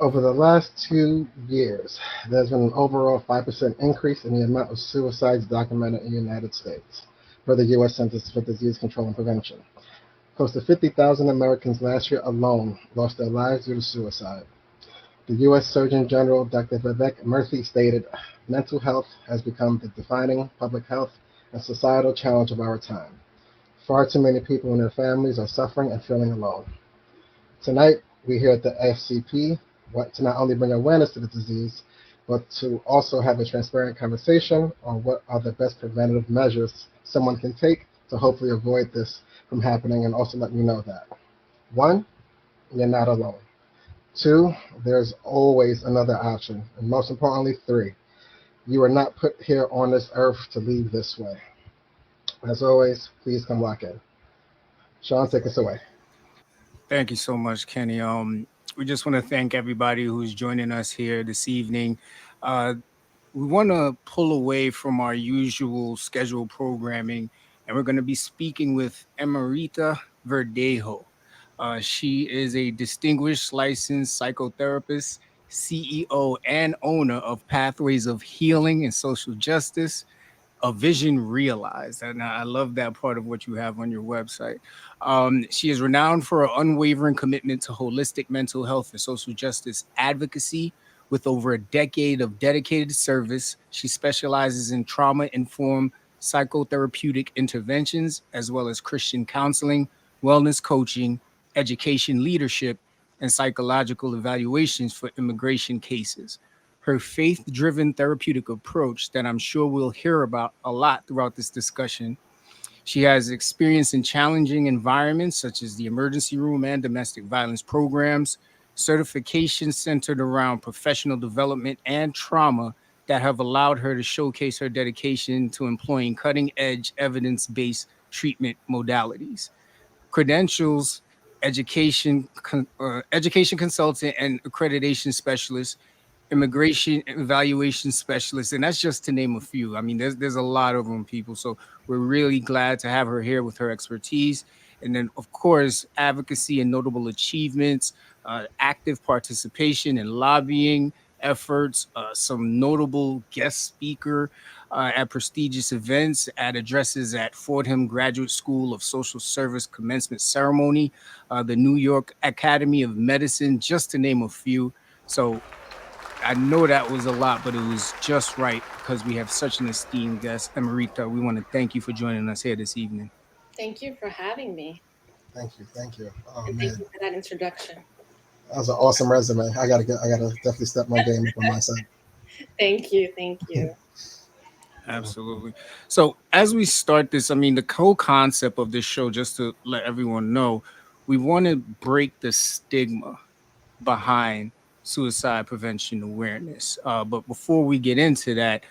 Over the last 2 years, there's been an overall 5% increase in the amount of suicides documented in the United States, per the U.S. Centers for Disease Control and Prevention. Close to 50,000 Americans last year alone lost their lives due to suicide. The U.S. Surgeon General Dr. Vivek Murthy stated, mental health has become the defining public health and societal challenge of our time. Far too many people and their families are suffering and feeling alone. Tonight, we here at the FCP want to not only bring awareness to the disease, but to also have a transparent conversation on what are the best preventative measures someone can take to hopefully avoid this from happening and also let you know that. One, you're not alone. Two, there's always another option. And most importantly, three, you are not put here on this earth to leave this way. As always, please come lock in. Sean, take us away. Thank you so much, Kenny. We just want to thank everybody who's joining us here this evening. Uh, we want to pull away from our usual scheduled programming, and we're going to be speaking with Emerita Verdejo. She is a distinguished licensed psychotherapist, CEO, and owner of Pathways of Healing and Social Justice, a vision realized. And I love that part of what you have on your website. She is renowned for her unwavering commitment to holistic mental health and social justice advocacy. With over a decade of dedicated service, she specializes in trauma informed psychotherapeutic interventions, as well as Christian counseling, wellness coaching, education leadership, and psychological evaluations for immigration cases. Her faith driven therapeutic approach, that I'm sure we'll hear about a lot throughout this discussion. She has experience in challenging environments such as the emergency room and domestic violence programs, certifications centered around professional development and trauma that have allowed her to showcase her dedication to employing cutting edge evidence based treatment modalities. Credentials, education consultant and accreditation specialist, immigration evaluation specialist, and that's just to name a few. I mean, there's a lot of them, people. So we're really glad to have her here with her expertise, and then of course advocacy and notable achievements, active participation in lobbying efforts, some notable guest speaker at prestigious events, at addresses at Fordham Graduate School of Social Service commencement ceremony, the New York Academy of Medicine, just to name a few. So I know that was a lot, but it was just right because we have such an esteemed guest, Emerita. We want to thank you for joining us here this evening. Thank you for having me, Thank you, thank you. Oh and thank man, you for that introduction. that was an awesome resume. I gotta definitely step my game up on my side. Thank you, thank you. Absolutely. So, as we start this, I mean, the whole concept of this show, just to let everyone know, we want to break the stigma behind suicide prevention awareness. But before we get into that,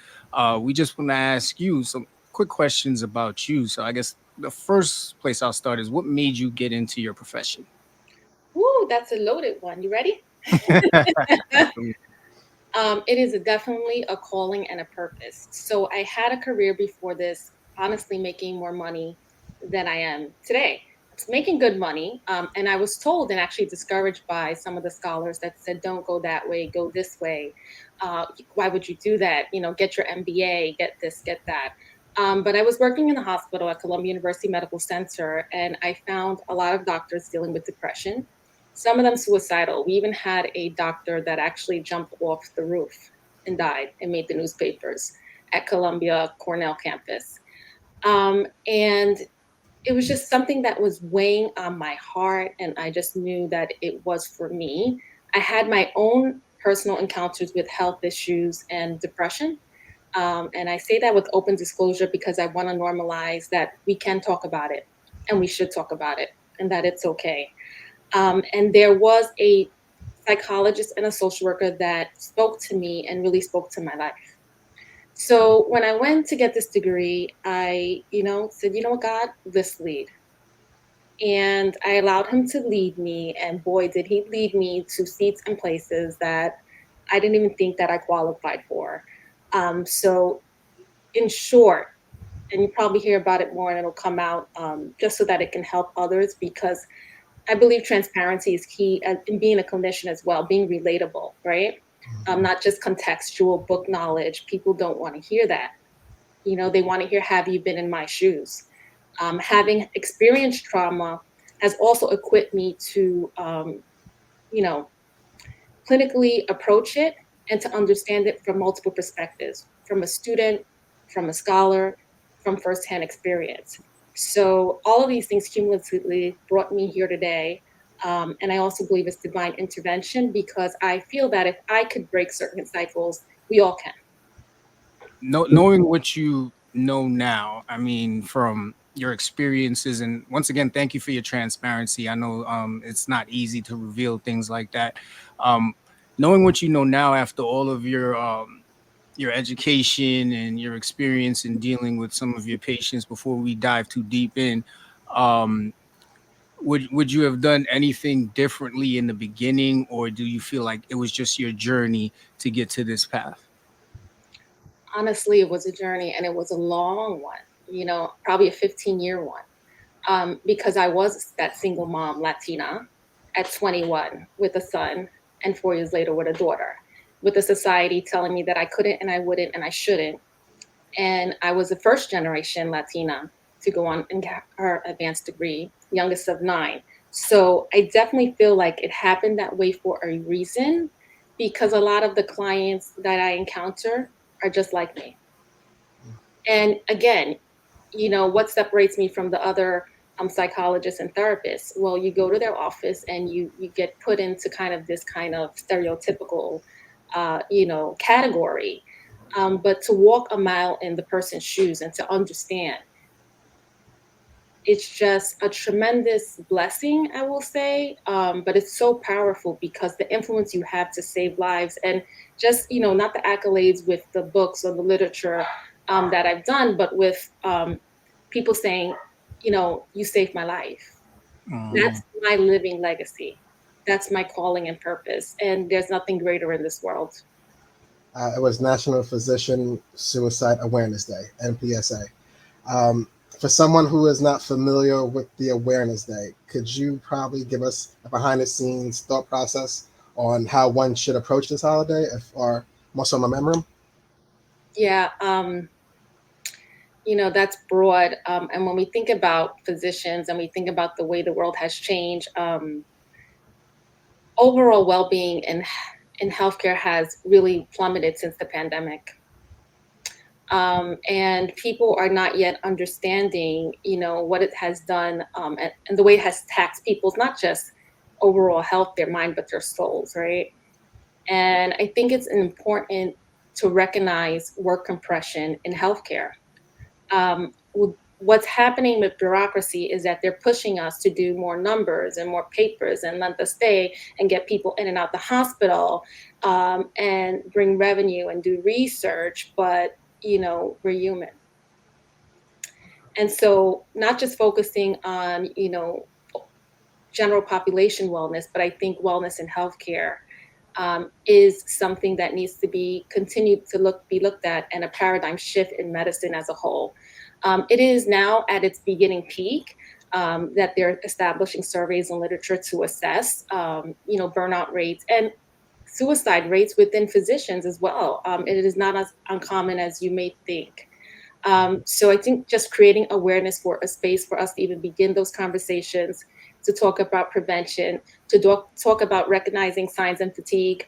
we just want to ask you some quick questions about you. So, I guess the first place I'll start is, what made you get into your profession? Woo, that's a loaded one. You ready? It is definitely a calling and a purpose. So I had a career before this, honestly making more money than I am today. It's making good money. And I was told and actually discouraged by some of the scholars that said, don't go that way, go this way. Why would you do that? You know, get your MBA, get this, get that. But I was working in the hospital at Columbia University Medical Center, and I found a lot of doctors dealing with depression, some of them suicidal. We even had a doctor that actually jumped off the roof and died and made the newspapers at Columbia Cornell campus. And it was just something that was weighing on my heart, and I just knew that it was for me. I had my own personal encounters with health issues and depression. And I say that with open disclosure because I want to normalize that we can talk about it and we should talk about it and that it's okay. And there was a psychologist and a social worker that spoke to me and really spoke to my life. So when I went to get this degree, I, said, you know what, God, this lead. And I allowed him to lead me. And boy, did he lead me to seats and places that I didn't even think that I qualified for. So in short, and you probably hear about it more and it'll come out just so that it can help others because I believe transparency is key in being a clinician as well, being relatable, right? Not just contextual book knowledge. People don't want to hear that. They want to hear, have you been in my shoes? Having experienced trauma has also equipped me to, you know, clinically approach it and to understand it from multiple perspectives, from a student, from a scholar, from firsthand experience. So all of these things cumulatively brought me here today. And I also believe it's divine intervention because I feel that if I could break certain cycles, we all can. Knowing what you know now, I mean, from your experiences, and once again, thank you for your transparency. I know it's not easy to reveal things like that. Um, Knowing what you know now after all of your education and your experience in dealing with some of your patients, before we dive too deep in, um, would you have done anything differently in the beginning, or do you feel like it was just your journey to get to this path? Honestly, it was a journey and it was a long one, probably a 15-year one. Because I was that single mom, Latina, at 21 with a son, and 4 years later with a daughter, with a society telling me that I couldn't and I wouldn't and I shouldn't. And I was the first generation Latina to go on and get her advanced degree, youngest of nine. So I definitely feel like it happened that way for a reason, because a lot of the clients that I encounter are just like me. And again, what separates me from the other psychologists and therapists? Well, you go to their office and you get put into kind of this kind of stereotypical, category. But to walk a mile in the person's shoes and to understand, it's just a tremendous blessing, I will say. But it's so powerful because the influence you have to save lives, and just, not the accolades with the books or the literature that I've done, but with people saying, you saved my life. That's Mhm. my living legacy. That's my calling and purpose. And there's nothing greater in this world. It was National Physician Suicide Awareness Day, NPSA. Um, for someone who is not familiar with the Awareness Day, could you probably give us a behind the scenes thought process on how one should approach this holiday, or more so memoriam? Yeah. That's broad. And when we think about physicians and we think about the way the world has changed, overall well-being in healthcare has really plummeted since the pandemic. And people are not yet understanding, what it has done, and the way it has taxed people's not just overall health, their mind, but their souls, right? And I think it's important to recognize work compression in healthcare. What's happening with bureaucracy is that they're pushing us to do more numbers and more papers and length of stay and get people in and out the hospital, and bring revenue and do research. But we're human, and so not just focusing on general population wellness, but I think wellness in healthcare is something that needs to be continued to be looked at, and a paradigm shift in medicine as a whole. It is now at its beginning peak, that they're establishing surveys and literature to assess, burnout rates and suicide rates within physicians as well. It is not as uncommon as you may think. So I think just creating awareness for a space for us to even begin those conversations, to talk about prevention, to talk about recognizing signs and fatigue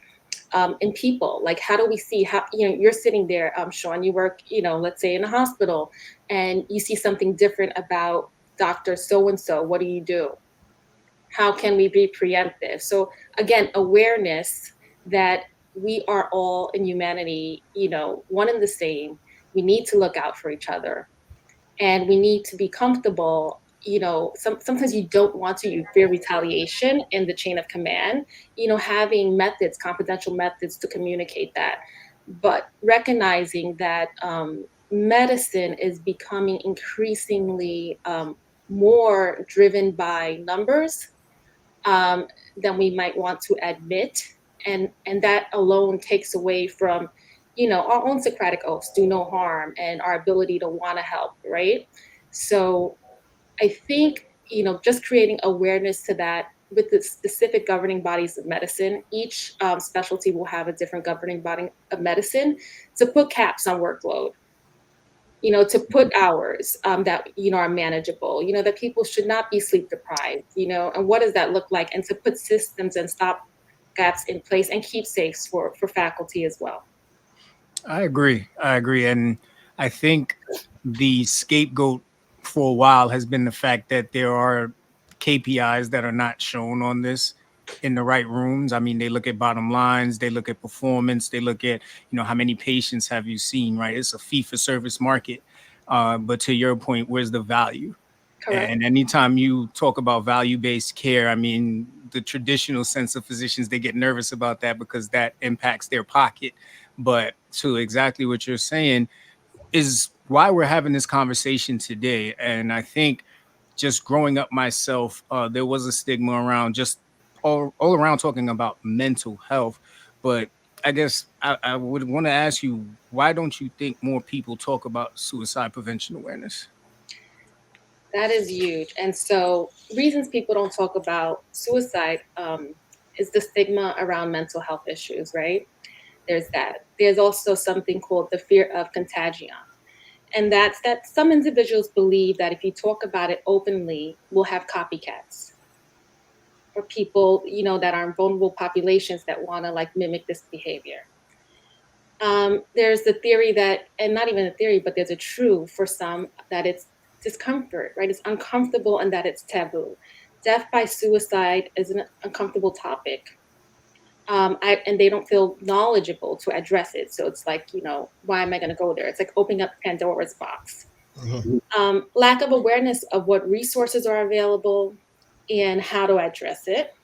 in people. Like, how do we see how, you're sitting there, Sean, you work, let's say in a hospital, and you see something different about Dr. So and so. What do you do? How can we be preemptive? So again, awareness that we are all in humanity, one and the same. We need to look out for each other, and we need to be comfortable. Sometimes you don't want to, you fear retaliation in the chain of command, having methods, confidential methods to communicate that, but recognizing that medicine is becoming increasingly more driven by numbers, um, than we might want to admit. And that alone takes away from, our own Socratic oaths, do no harm, and our ability to want to help, right? So I think, just creating awareness to that with the specific governing bodies of medicine. Each specialty will have a different governing body of medicine to put caps on workload, to put hours that are manageable, that people should not be sleep deprived, and what does that look like, and to put systems and stop gaps in place and keep safes for faculty as well. I agree. I agree. And I think the scapegoat for a while has been the fact that there are KPIs that are not shown on this in the right rooms. I mean, they look at bottom lines, they look at performance, they look at, how many patients have you seen, right? It's a fee for service market. But to your point, where's the value? Correct. And anytime you talk about value-based care, I mean, the traditional sense of physicians, they get nervous about that because that impacts their pocket. But to exactly what you're saying is why we're having this conversation today. And I think just growing up myself, there was a stigma around just all around talking about mental health. But I guess I would want to ask you, why don't you think more people talk about suicide prevention awareness? That is huge. And so, reasons people don't talk about suicide is the stigma around mental health issues, right? There's that. There's also something called the fear of contagion. And that's that some individuals believe that if you talk about it openly, we'll have copycats or people, that are in vulnerable populations that want to like mimic this behavior. There's the theory that, and not even a theory, but there's a true for some that it's discomfort, right? It's uncomfortable and that it's taboo. Death by suicide is an uncomfortable topic. And they don't feel knowledgeable to address it. So it's like, why am I going to go there? It's like opening up Pandora's box. Mhm. Lack of awareness of what resources are available and how to address it.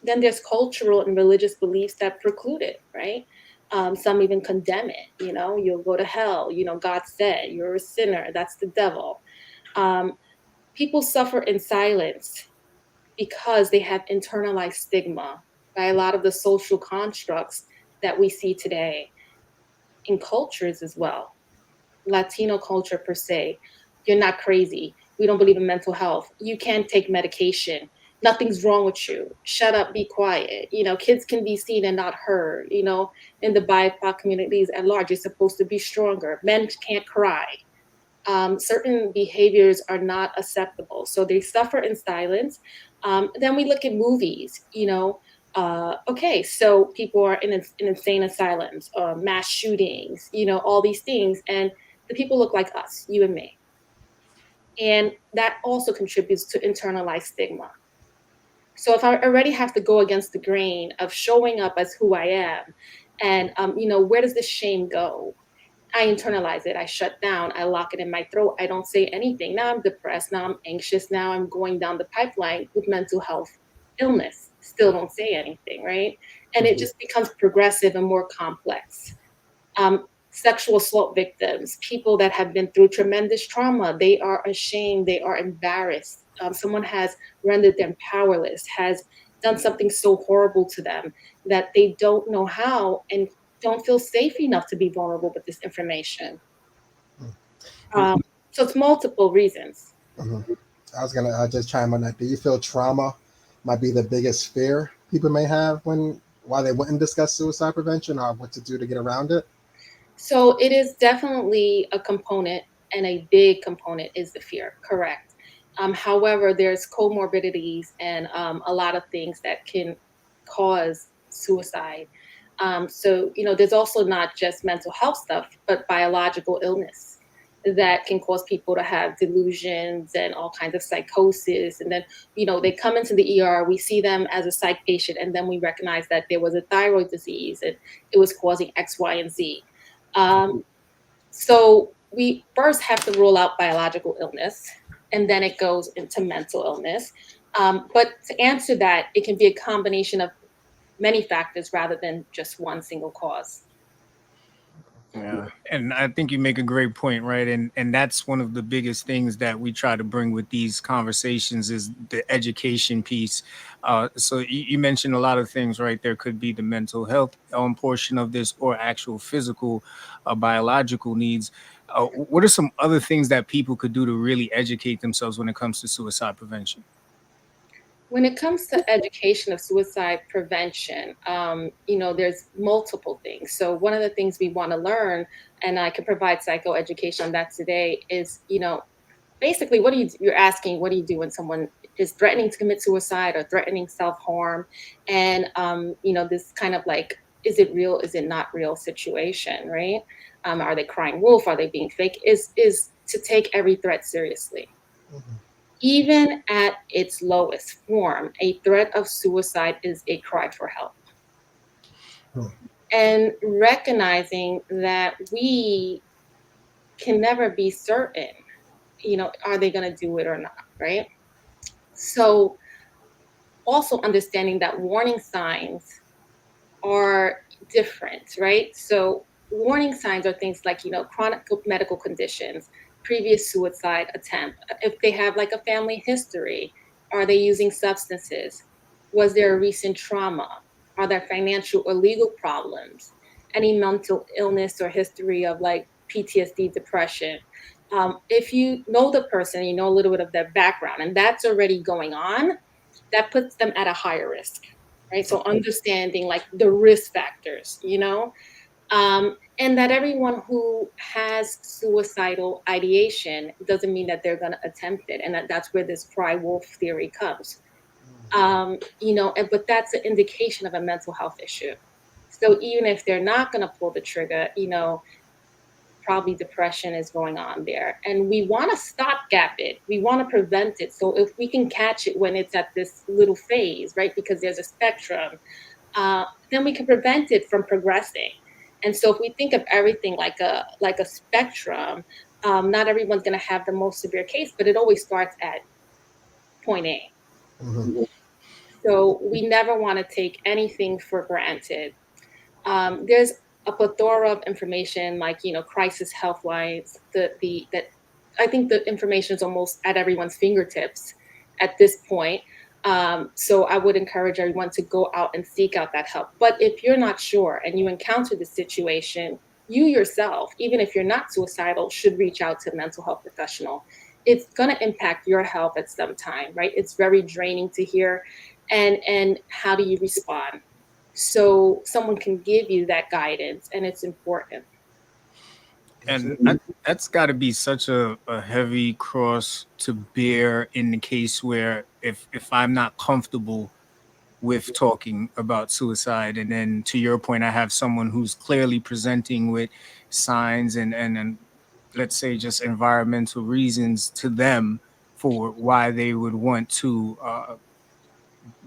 Then there's cultural and religious beliefs that preclude it, right? Some even condemn it. You'll go to hell. God said you're a sinner. That's the devil. Um, People suffer in silence because they have internalized stigma by a lot of the social constructs that we see today in cultures as well. Latino culture per se. You're not crazy. We don't believe in mental health. You can't take medication. Nothing's wrong with you. Shut up, be quiet. Kids can be seen and not heard. In the BIPOC communities at large, you're supposed to be stronger. Men can't cry. Certain behaviors are not acceptable. So they suffer in silence. Then we look at movies, okay, so people are in insane asylums, mass shootings, all these things. And the people look like us, you and me. And that also contributes to internalized stigma. So if I already have to go against the grain of showing up as who I am, and where does this shame go? I internalize it. I shut down. I lock it in my throat. I don't say anything. Now I'm depressed. Now I'm anxious. Now I'm going down the pipeline with mental health illness. Still don't say anything, right? And it Mhm. just becomes progressive and more complex. Sexual assault victims, people that have been through tremendous trauma, they are ashamed. They are embarrassed. Someone has rendered them powerless, has done something so horrible to them that they don't know how and don't feel safe enough to be vulnerable with this information. Mm. Um, so it's multiple reasons. Mhm. I was gonna just chime on that. Do you feel trauma might be the biggest fear people may have when why they wouldn't discuss suicide prevention or what to do to get around it? So it is definitely a component, and a big component is the fear, correct. However, there's comorbidities and a lot of things that can cause suicide. So, there's also not just mental health stuff, but biological illness that can cause people to have delusions and all kinds of psychosis. And then, they come into the ER, we see them as a psych patient, and then we recognize that there was a thyroid disease and it was causing X, Y, and Z. Um, so we first have to rule out biological illness, and then it goes into mental illness. But to answer that, it can be a combination of many factors rather than just one single cause. Yeah, and I think you make a great point, right? And that's one of the biggest things that we try to bring with these conversations is the education piece. So you mentioned a lot of things, right? There could be the mental health portion of this, or actual physical, biological needs. What are some other things that people could do to really educate themselves when it comes to suicide prevention? When it comes to education of suicide prevention, there's multiple things. So one of the things we want to learn, and I can provide psychoeducation on that today, is basically what do you're asking, what do you do when someone is threatening to commit suicide or threatening self-harm, and this kind of like, is it real, is it not real situation, right? Are they crying wolf, are they being fake, is to take every threat seriously. Mhm. Even at its lowest form, a threat of suicide is a cry for help. Hmm. And recognizing that we can never be certain, are they going to do it or not, right? So, also understanding that warning signs are different, right? So, warning signs are things like, chronic medical conditions, previous suicide attempt, if they have like a family history, are they using substances? Was there a recent trauma? Are there financial or legal problems? Any mental illness or history of like PTSD, depression? If you know the person, you know a little bit of their background, and that's already going on, that puts them at a higher risk, right? So understanding like the risk factors, and that everyone who has suicidal ideation doesn't mean that they're going to attempt it, and that's where this cry wolf theory comes. But that's an indication of a mental health issue. So even if they're not going to pull the trigger, probably depression is going on there. And we want to stopgap it. We want to prevent it. So if we can catch it when it's at this little phase, right? Because there's a spectrum, then we can prevent it from progressing. And so if we think of everything like a spectrum, not everyone's going to have the most severe case, but it always starts at point A. Mhm. So we never want to take anything for granted. There's a plethora of information, like crisis health lines. The that I think the information is almost at everyone's fingertips at this point. So I would encourage everyone to go out and seek out that help. But if you're not sure and you encounter the situation, you yourself, even if you're not suicidal, should reach out to a mental health professional. It's going to impact your health at some time, right? It's very draining to hear, and how do you respond? So someone can give you that guidance, and it's important. And Absolutely. that's got to be such a heavy cross to bear in the case where if I'm not comfortable with talking about suicide, and then to your point, I have someone who's clearly presenting with signs and let's say just environmental reasons to them for why they would want to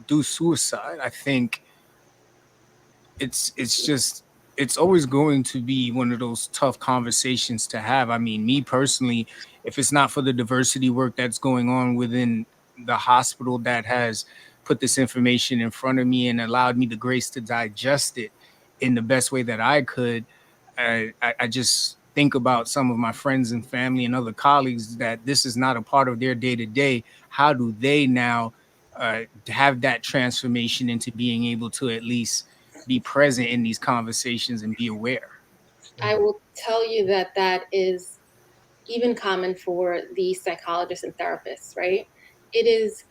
do suicide. I think it's just it's always going to be one of those tough conversations to have. I mean, me personally, if it's not for the diversity work that's going on within the hospital that has put this information in front of me and allowed me the grace to digest it in the best way that I could, I just think about some of my friends and family and other colleagues that this is not a part of their day to day. How do they now have that transformation into being able to at least be present in these conversations and be aware? I Mhm. will tell you that that is even common for the psychologists and therapists, right? It is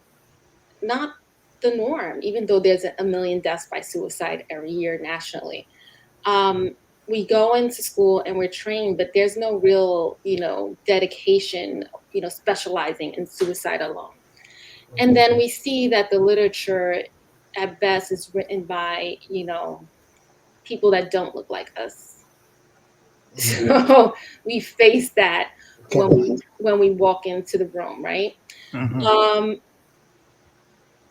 not the norm, even though there's a million deaths by suicide every year nationally. Um, we go into school and we're trained, but there's no real, dedication, specializing in suicide alone. And then we see that the literature at best is written by, people that don't look like us. Mhm. So we face that Can't when be. we walk into the room, right? Hmm. Um,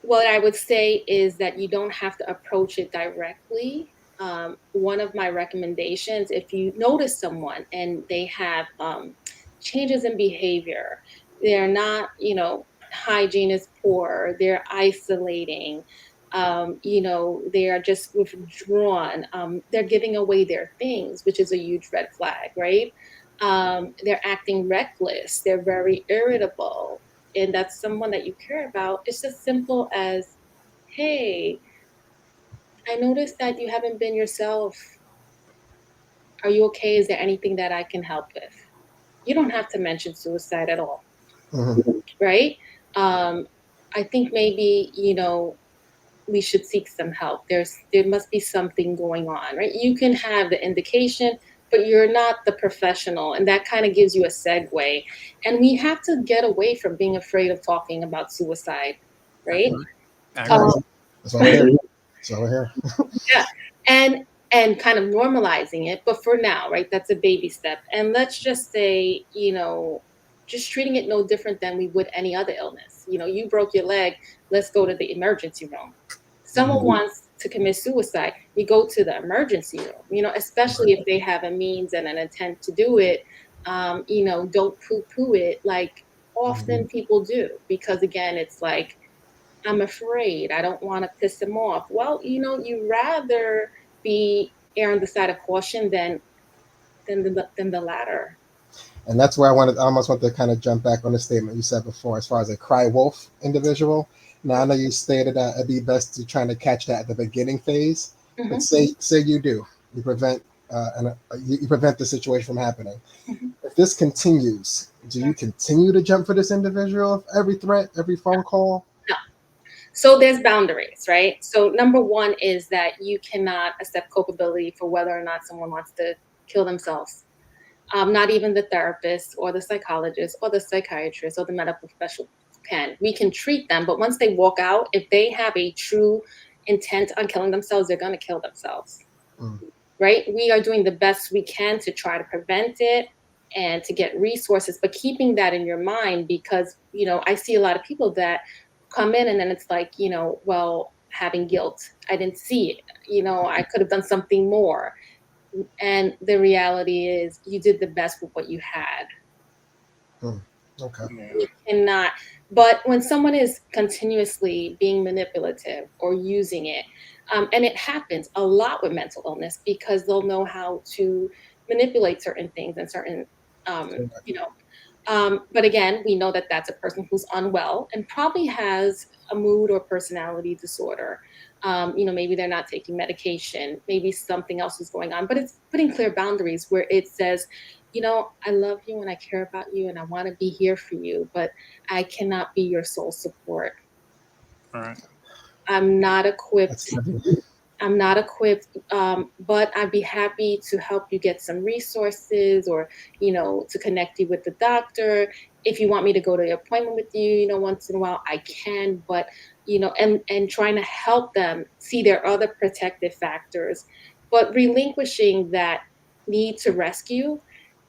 what I would say is that you don't have to approach it directly. One of my recommendations, if you notice someone and they have changes in behavior, they're not, hygiene is poor, they're isolating, they are just withdrawn, they're giving away their things, which is a huge red flag, right? They're acting reckless, they're very irritable, and that's someone that you care about. It's as simple as, hey, I noticed that you haven't been yourself. Are you okay? Is there anything that I can help with? You don't have to mention suicide at all, Mhm. right? Um, I think maybe, we should seek some help. There must be something going on, right? You can have the indication, but you're not the professional, and that kind of gives you a segue. And we have to get away from being afraid of talking about suicide, I right? agree. I Yeah, agree. that's why we're here. That's why we're here. Yeah. And kind of normalizing it, but for now, right? That's a baby step. And let's just say, just treating it no different than we would any other illness. You broke your leg, let's go to the emergency room. Someone wants to commit suicide, we go to the emergency room, especially if they have a means and an intent to do it. Don't poo-poo it like often people do, because again, it's like, I'm afraid. I don't want to piss him off. Well, you rather be err on the side of caution than the latter. And that's where I almost want to kind of jump back on the statement you said before, as far as a cry wolf individual. Now I know you stated that it'd be best to try to catch that at the beginning phase, but Hmm. say you do, you prevent you prevent the situation from happening. Hmm. If this continues, do you continue to jump for this individual of every threat, every phone call? No. So there's boundaries, right? So number one is that you cannot accept culpability for whether or not someone wants to kill themselves. Not even the therapist or the psychologist or the psychiatrist or the medical professional can. We can treat them, but once they walk out, if they have a true intent on killing themselves, they're going to kill themselves. Mm. Right? We are doing the best we can to try to prevent it and to get resources, but keeping that in your mind, because, I see a lot of people that come in and then it's like, well, having guilt. I didn't see it. I could have done something more. And the reality is you did the best with what you had. Mm. Okay. You cannot. But when someone is continuously being manipulative or using it, and it happens a lot with mental illness because they'll know how to manipulate certain things and certain, um, you know, but again, we know that that's a person who's unwell and probably has a mood or personality disorder. Maybe they're not taking medication, maybe something else is going on, but it's putting clear boundaries where it says, I love you and I care about you and I want to be here for you, but I cannot be your sole support. All right. I'm not equipped That's heavy. I'm not equipped, but I'd be happy to help you get some resources or, to connect you with the doctor. If you want me to go to the appointment with you, once in a while, I can, but, and trying to help them see their other protective factors, but relinquishing that need to rescue,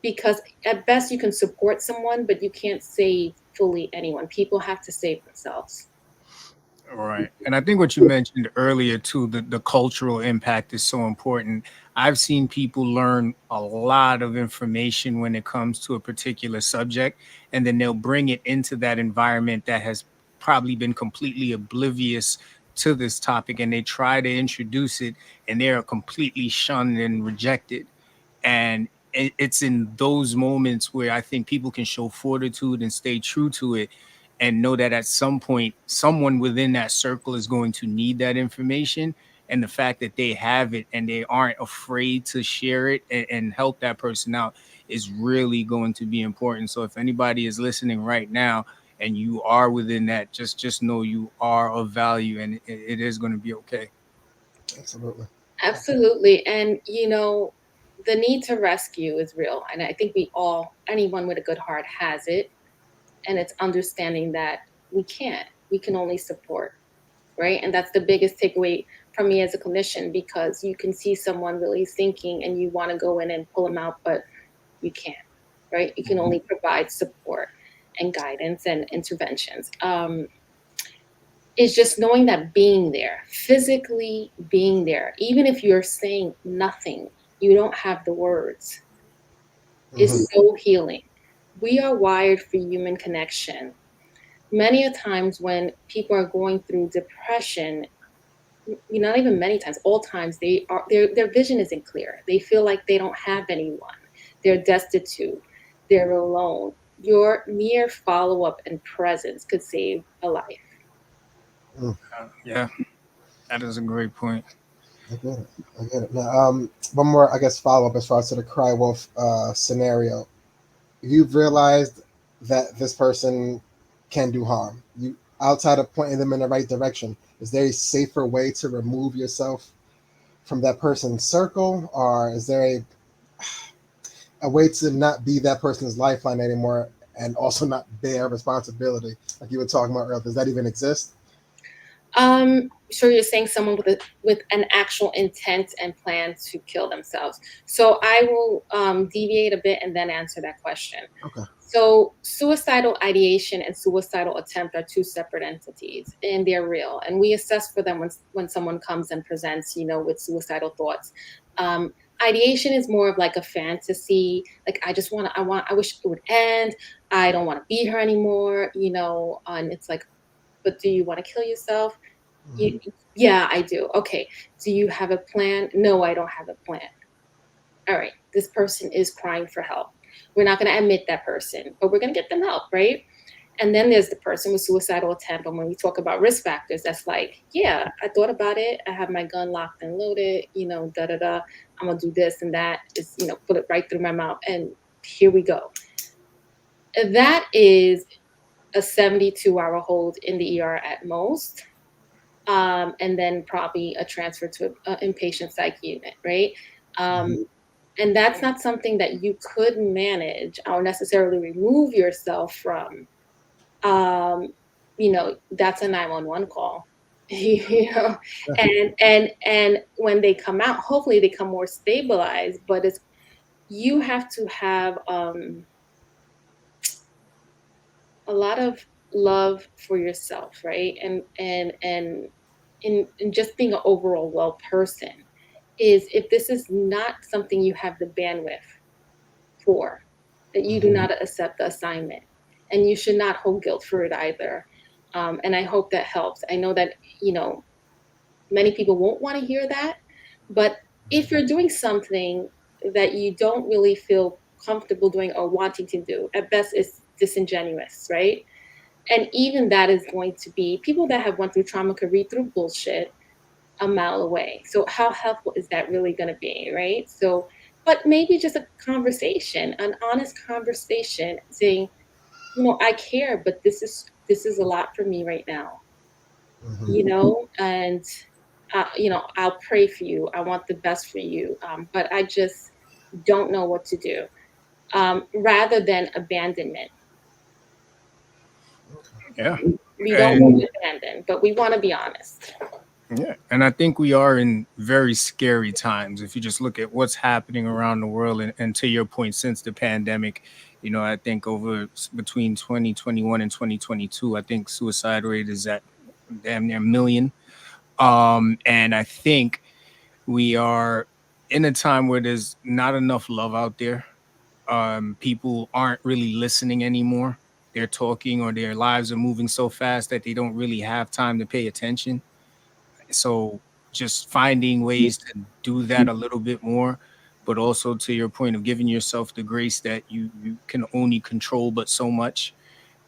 because at best you can support someone, but you can't save fully anyone. People have to save themselves. All right. And I think what you mentioned earlier too, the cultural impact is so important. I've seen people learn a lot of information when it comes to a particular subject, and then they'll bring it into that environment that has probably been completely oblivious to this topic, and they try to introduce it, and they are completely shunned and rejected. And it's in those moments where I think people can show fortitude and stay true to it and know that at some point someone within that circle is going to need that information, and the fact that they have it and they aren't afraid to share it and help that person out is really going to be important. So if anybody is listening right now and you are within that, just know you are of value, and it is going to be okay. Absolutely. Absolutely. And, the need to rescue is real. And I think anyone with a good heart has it. And it's understanding that we can only support, right? And that's the biggest takeaway from me as a clinician, because you can see someone really sinking and you want to go in and pull them out, but you can't, right? You can only provide support and guidance and interventions. Is just knowing that being there, physically being there, even if you're saying nothing, you don't have the words, Hmm. is so healing. We are wired for human connection. Many a times when people are going through depression, not even many times, all times, their vision isn't clear. They feel like they don't have anyone. They're destitute. They're alone. Your mere follow up and presence could save a life. Mm. Yeah, that is a great point. I get it. I get it. Now, one more, I guess, follow up as far as to the cry wolf scenario. You've realized that this person can do harm. outside of pointing them in the right direction, is there a safer way to remove yourself from that person's circle, or is there a way to not be that person's lifeline anymore and also not bear responsibility, like you were talking about earlier? Does that even exist? Sure, you're saying someone with an actual intent and plan to kill themselves. So I will deviate a bit and then answer that question. Okay. So suicidal ideation and suicidal attempt are two separate entities, and they're real. And we assess for them when someone comes and presents, with suicidal thoughts. Um, Ideation is more of like a fantasy. Like I wish it would end. I don't want to be here anymore. And it's like, but do you want to kill yourself? Mhm. You, yeah, I do. Okay. Do you have a plan? No, I don't have a plan. All right. This person is crying for help. We're not going to admit that person, but we're going to get them help, right? And then there's the person with suicidal attempt. And when we talk about risk factors, that's like, yeah, I thought about it. I have my gun locked and loaded, da da da. I'm going to do this and that. Is, put it right through my mouth. And here we go. That is a 72-hour hold in the ER at most, and then probably a transfer to an inpatient psych unit, right? Mhm. And that's not something that you could manage or necessarily remove yourself from. Um, that's a 911 call. And when they come out, hopefully they come more stabilized. But you have to have a lot of love for yourself, right? And in just being an overall well person, is if this is not something you have the bandwidth for, that you do Mhm. not accept the assignment, and you should not hold guilt for it either. And I hope that helps. I know that you know many people won't want to hear that, but if you're doing something that you don't really feel comfortable doing or wanting to do, at best it's disingenuous, right? And even that is going to be people that have went through trauma could read through bullshit a mile away. So how helpful is that really going to be, right? So, but maybe just a conversation, an honest conversation, saying, I care, but this is a lot for me right now, Mhm. and I'll pray for you. I want the best for you, but I just don't know what to do. Rather than abandonment, Yeah. we don't want And to abandon, but we want to be honest. yeah, and I think we are in very scary times. If you just look at what's happening around the world, and to your point, since the pandemic, I think between 2021 and 2022, I think suicide rate is at damn near a million. And I think we are in a time where there's not enough love out there. People aren't really listening anymore. They're talking, or their lives are moving so fast that they don't really have time to pay attention. So just finding ways to do that a little bit more, but also to your point of giving yourself the grace that you can only control but so much,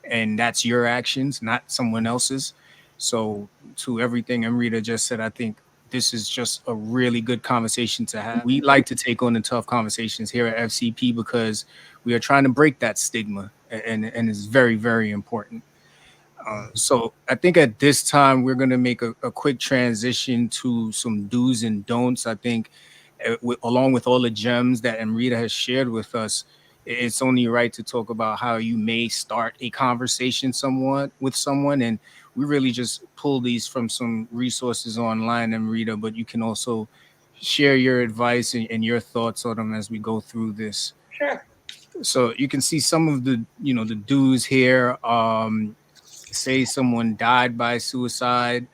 and that's your actions, not someone else's. So to everything Amrita just said, I think this is just a really good conversation to have. We like to take on the tough conversations here at FCP because we are trying to break that stigma, and it's very, very important. So I think at this time we're going to make a quick transition to some do's and don'ts. I think along with all the gems that Amrita has shared with us, it's only right to talk about how you may start a conversation somewhat with someone. And we really just pull these from some resources online, Amrita, but you can also share your advice and your thoughts on them as we go through this. Sure. So you can see some of the do's here. Say someone died by suicide,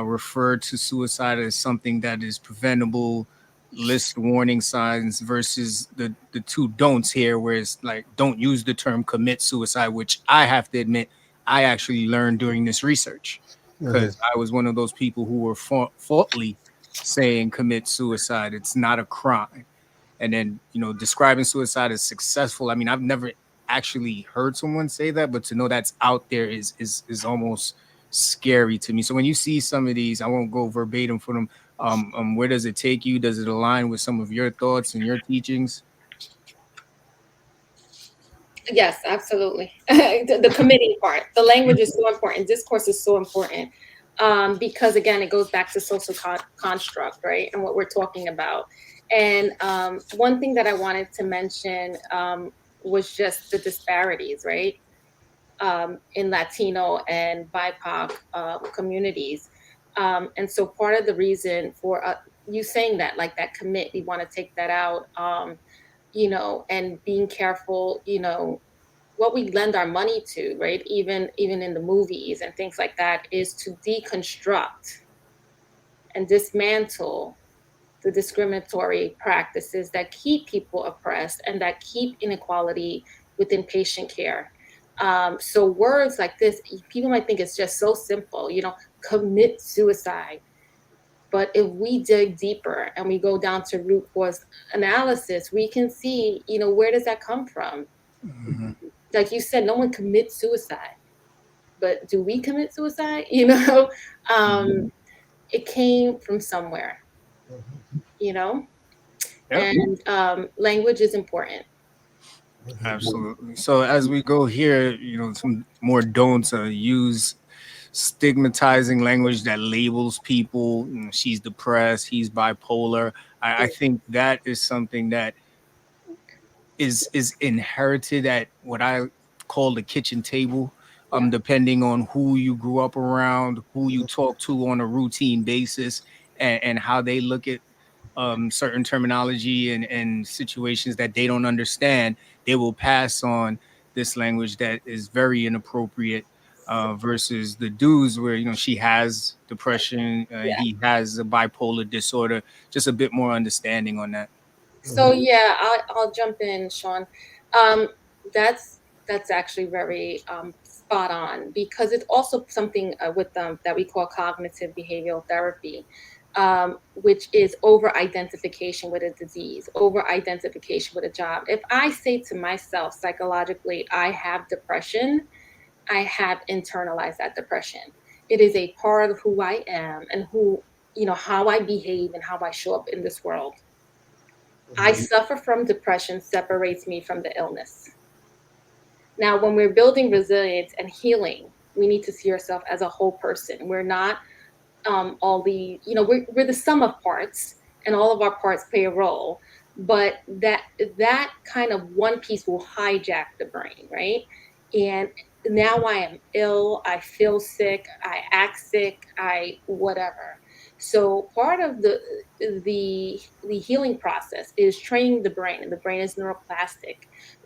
refer to suicide as something that is preventable, list warning signs versus the two don'ts here, where it's like don't use the term commit suicide, which I have to admit I actually learned during this research Mhm. because I was one of those people who were faultly saying commit suicide. It's not a crime. And then describing suicide as successful, I mean, I've never actually heard someone say that, but to know that's out there is almost scary to me. So when you see some of these, I won't go verbatim for them. Where does it take you? Does it align with some of your thoughts and your teachings? Yes, absolutely. The committing part, the language is so important. Discourse is so important, because again, it goes back to social construct, right? And what we're talking about. And one thing that I wanted to mention was just the disparities, right? In Latino and BIPOC communities. And so part of the reason for you saying that, like that commit, we want to take that out, and being careful, what we lend our money to, right? Even in the movies and things like that, is to deconstruct and dismantle the discriminatory practices that keep people oppressed and that keep inequality within patient care. So words like this, people might think it's just so simple, commit suicide. But if we dig deeper and we go down to root cause analysis, we can see, where does that come from? Mhm. Like you said, no one commits suicide, but do we commit suicide? Mhm. Um, it came from somewhere, Mhm. you know, Yep. and language is important. Mhm. Absolutely. So as we go here, some more don'ts. Use stigmatizing language that labels people. She's depressed. He's bipolar. I think that is something that is inherited at what I call the kitchen table. Yeah. Depending on who you grew up around, who you talk to on a routine basis, and how they look at certain terminology and situations that they don't understand, they will pass on this language that is very inappropriate. Versus the dudes where she has depression, Yeah. he has a bipolar disorder, just a bit more understanding on that. So yeah, I'll jump in, Sean. Um, that's actually very spot on, because it's also something with them that we call cognitive behavioral therapy, which is over identification with a disease, over identification with a job. If I say to myself psychologically, I have depression, I have internalized that depression. It is a part of who I am and how I behave and how I show up in this world. I Mhm. suffer from depression separates me from the illness. Now, when we're building resilience and healing, we need to see ourselves as a whole person. We're not all we're the sum of parts, and all of our parts play a role. But that kind of one piece will hijack the brain, right? And now I am ill, I feel sick, I act sick, I whatever. So part of the healing process is training the brain, and the brain is neuroplastic,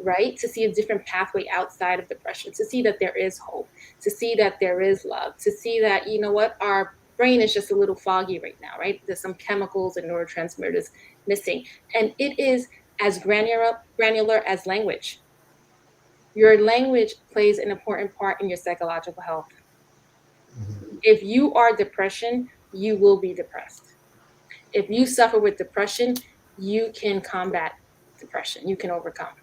right? To see a different pathway outside of depression, to see that there is hope, to see that there is love, to see that, our brain is just a little foggy right now, right? There's some chemicals and neurotransmitters missing. And it is as granular as language. Your language plays an important part in your psychological health. Mhm. If you are depression, you will be depressed. If you suffer with depression, you can combat depression. You can overcome.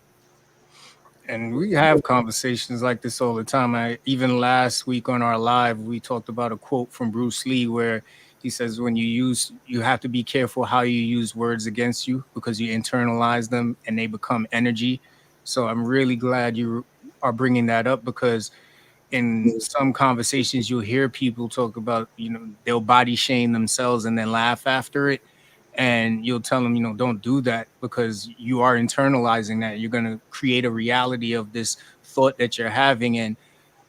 And we have conversations like this all the time. Even last week on our live, we talked about a quote from Bruce Lee where he says, "When you have to be careful how you use words against you because you internalize them and they become energy." So I'm really glad you are bringing that up, because in some conversations you'll hear people talk about, they'll body shame themselves and then laugh after it, and you'll tell them, don't do that, because you are internalizing that. You're going to create a reality of this thought that you're having. And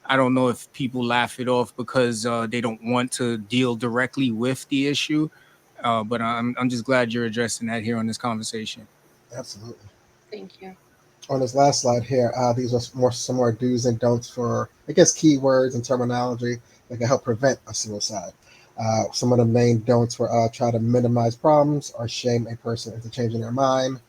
I don't know if people laugh it off because they don't want to deal directly with the issue, but I'm just glad you're addressing that here on this conversation. Absolutely. Thank you. On this last slide here, these are some more do's and don'ts for, I guess, keywords and terminology that can help prevent a suicide. Some of the main don'ts were try to minimize problems or shame a person into changing their mind.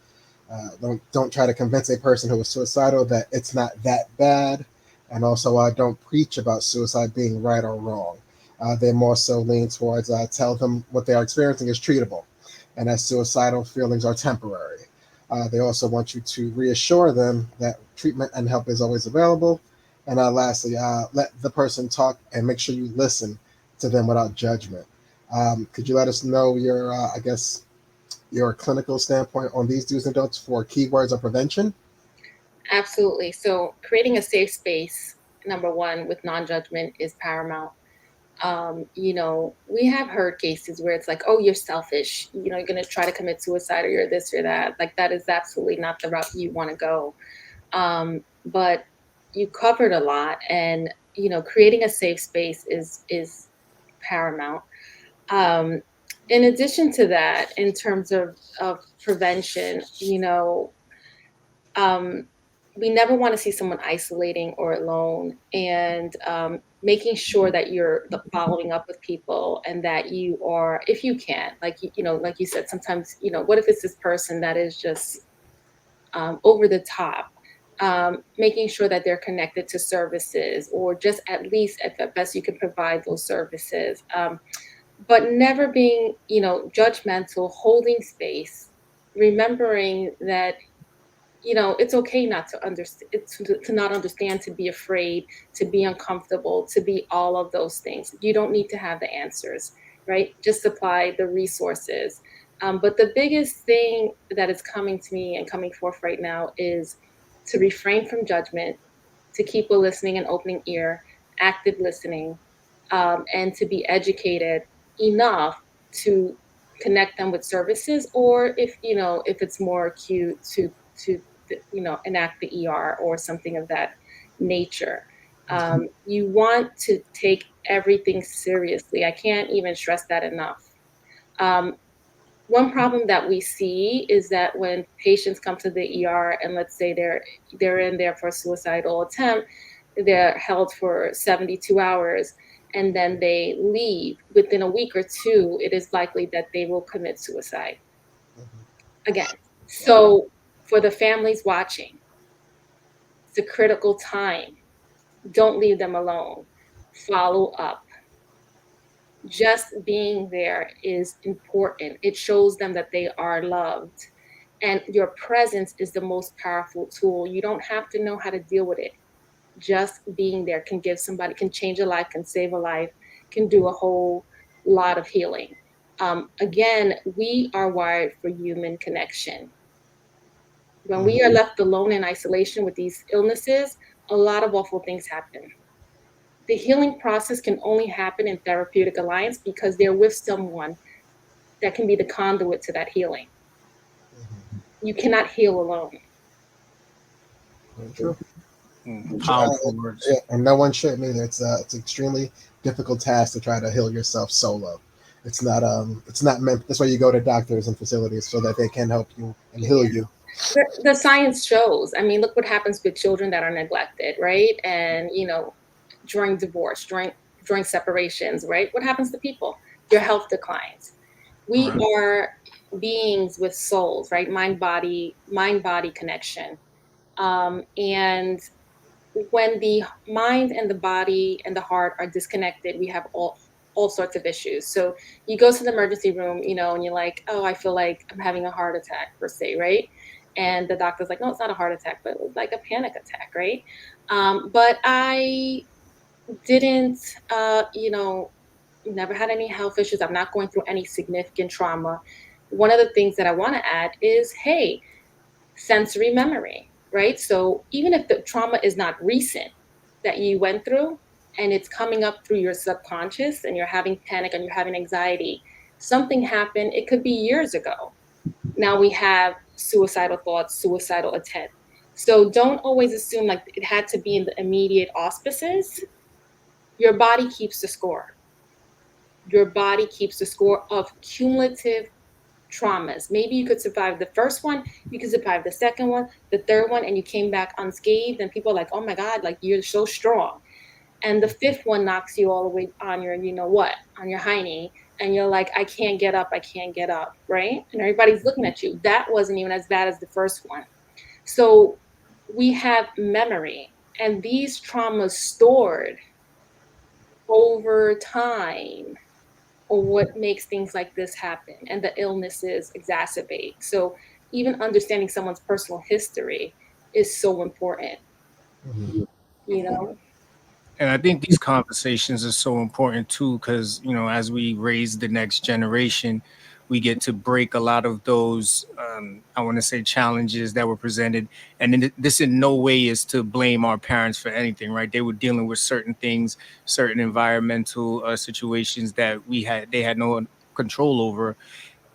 Don't try to convince a person who is suicidal that it's not that bad, and also don't preach about suicide being right or wrong. They more so lean towards tell them what they are experiencing is treatable, and that suicidal feelings are temporary. They also want you to reassure them that treatment and help is always available. And lastly, let the person talk and make sure you listen to them without judgment. Could you let us know your, I guess, your clinical standpoint on these do's and don'ts for keywords of prevention? Absolutely. So creating a safe space, number one, with non-judgment is paramount. We have heard cases where it's like, oh, you're selfish, you're going to try to commit suicide or you're this or that. Like, that is absolutely not the route you want to go. But you covered a lot, and creating a safe space is paramount. Um, in addition to that, in terms of prevention, um, we never want to see someone isolating or alone, and making sure that you're following up with people, and that you are, if you can, like like you said, sometimes what if it's this person that is just over the top. Making sure that they're connected to services, or just at least at the best you can provide those services. But never being, judgmental, holding space, remembering that it's okay not to understand, to not understand, to be afraid, to be uncomfortable, to be all of those things. You don't need to have the answers, right? Just supply the resources. But the biggest thing that is coming to me and coming forth right now is to refrain from judgment, to keep a listening and opening ear, active listening, and to be educated enough to connect them with services, or if it's more acute, to enact the ER or something of that nature. You want to take everything seriously. I can't even stress that enough. Um, One problem that we see is that when patients come to the ER, and let's say they're in there for a suicidal attempt, they're held for 72 hours, and then they leave within a week or two, it is likely that they will commit suicide again. So for the families watching, it's a critical time. Don't leave them alone. Follow up. Just being there is important. It shows them that they are loved. And your presence is the most powerful tool. You don't have to know how to deal with it. Just being there can change a life, can save a life, can do a whole lot of healing. Again, we are wired for human connection. When we are left alone in isolation with these illnesses, a lot of awful things happen. The healing process can only happen in therapeutic alliance because they're with someone that can be the conduit to that healing. You cannot heal alone. Very true. Powerful words. And no one should either. It's an extremely difficult task to try to heal yourself solo. It's not meant. That's why you go to doctors and facilities so that they can help you and heal you. The science shows. I mean, look what happens with children that are neglected, right? And during divorce, during separations, right? What happens to people? Your health declines. We Right. are beings with souls, right? Mind body connection. And when the mind and the body and the heart are disconnected, we have all sorts of issues. So you go to the emergency room, and you're like, oh, I feel like I'm having a heart attack, per se, right? And the doctor's like, no, it's not a heart attack, but it was like a panic attack, right? But I didn't, never had any health issues. I'm not going through any significant trauma. One of the things that I want to add is, hey, sensory memory, right? So even if the trauma is not recent that you went through, and it's coming up through your subconscious, and you're having panic and you're having anxiety, something happened, it could be years ago. Now we have suicidal thoughts, suicidal intent. So don't always assume like it had to be in the immediate auspices. Your body keeps the score. Your body keeps the score of cumulative traumas. Maybe you could survive the first one, you could survive the second one, the third one, and you came back unscathed, and people are like, oh my God, like you're so strong. And the fifth one knocks you all the way on your, on your hiney, and you're like, I can't get up, I can't get up, right? And everybody's looking at you. That wasn't even as bad as the first one. So we have memory, and these traumas stored over time, or what makes things like this happen, and the illnesses exacerbate. So even understanding someone's personal history is so important, Mhm. you know? And I think these conversations are so important too, because as we raise the next generation, We get to break a lot of those, I want to say, challenges that were presented. And this in no way is to blame our parents for anything, right? They were dealing with certain things, certain environmental situations that they had no control over.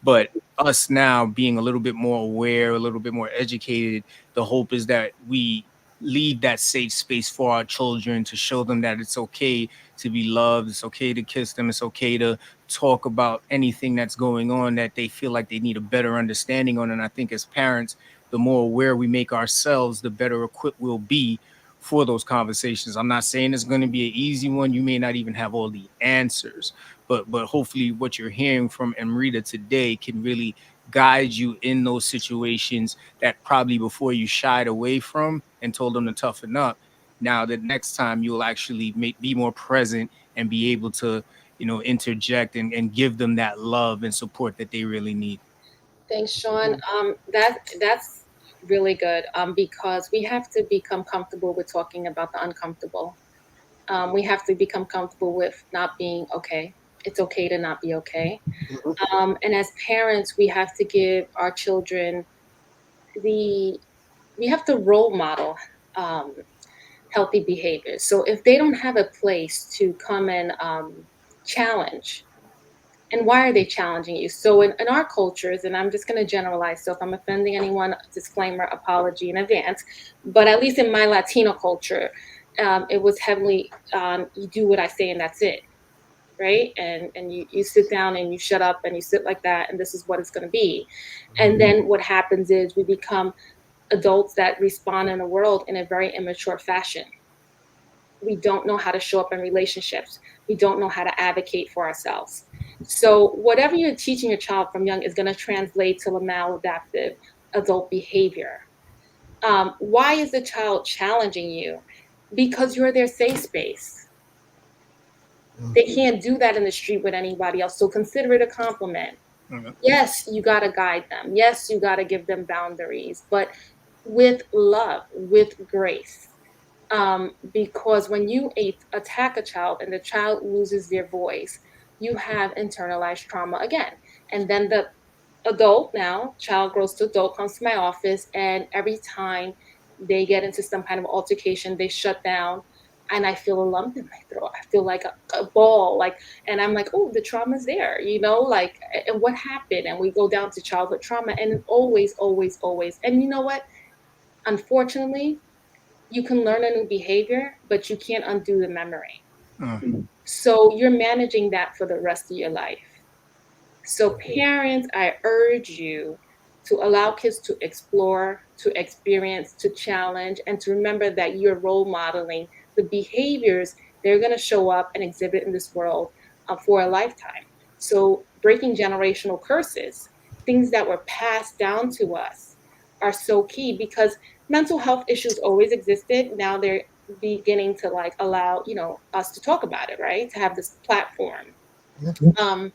But us now being a little bit more aware, a little bit more educated, the hope is that we leave that safe space for our children to show them that it's okay to be loved, it's okay to kiss them, it's okay to talk about anything that's going on that they feel like they need a better understanding on. And I think as parents, the more aware we make ourselves, the better equipped we'll be for those conversations. I'm not saying it's going to be an easy one. You may not even have all the answers, but hopefully what you're hearing from Amrita today can really guide you in those situations that probably before you shied away from and told them to toughen up. Now the next time you'll actually be more present and be able to, interject and give them that love and support that they really need. Thanks, Sean. That's really good. Because we have to become comfortable with talking about the uncomfortable. We have to become comfortable with not being okay. It's okay to not be okay. Mhm. And as parents, we have to give our children the we have to role model um, healthy behaviors. So if they don't have a place to come and challenge, and why are they challenging you? So in our cultures, and I'm just going to generalize, so if I'm offending anyone, disclaimer, apology in advance, but at least in my Latino culture, it was heavily you do what I say and that's it, right? And you sit down and you shut up and you sit like that, and this is what it's going to be. And then what happens is we become adults that respond in the world in a very immature fashion. We don't know how to show up in relationships. We don't know how to advocate for ourselves. So whatever you're teaching your child from young is going to translate to a maladaptive adult behavior. Why is the child challenging you? Because you're their safe space. They can't do that in the street with anybody else. So consider it a compliment. Okay. Yes, you got to guide them. Yes, you got to give them boundaries, but with love, with grace. Because when you attack a child and the child loses their voice, you have internalized trauma again. And then the adult now, child grows to adult, comes to my office, and every time they get into some kind of altercation, they shut down. And I feel a lump in my throat. I feel like a ball, like, and I'm like, oh, the trauma's there, like, and what happened? And we go down to childhood trauma, and always, always, always. And you know what? Unfortunately, you can learn a new behavior, but you can't undo the memory. So you're managing that for the rest of your life. So, parents, I urge you to allow kids to explore, to experience, to challenge, and to remember that you're role modeling the behaviors they're going to show up and exhibit in this world for a lifetime. So, breaking generational curses, things that were passed down to us, are so key because mental health issues always existed. Now they're beginning to like allow us to talk about it, right? To have this platform. Yeah. Um,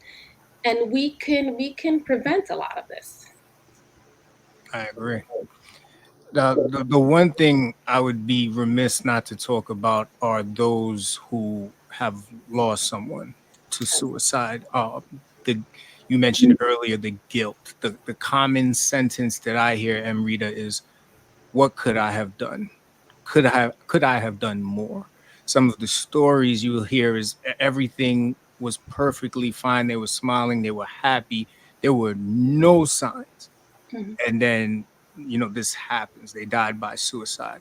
and we can prevent a lot of this. I agree. The one thing I would be remiss not to talk about are those who have lost someone to suicide. The You mentioned earlier the guilt. The common sentence that I hear, Amrita, is, "What could I have done? Could I have done more?" Some of the stories you will hear is everything was perfectly fine. They were smiling. They were happy. There were no signs, Mhm. and then this happens. They died by suicide.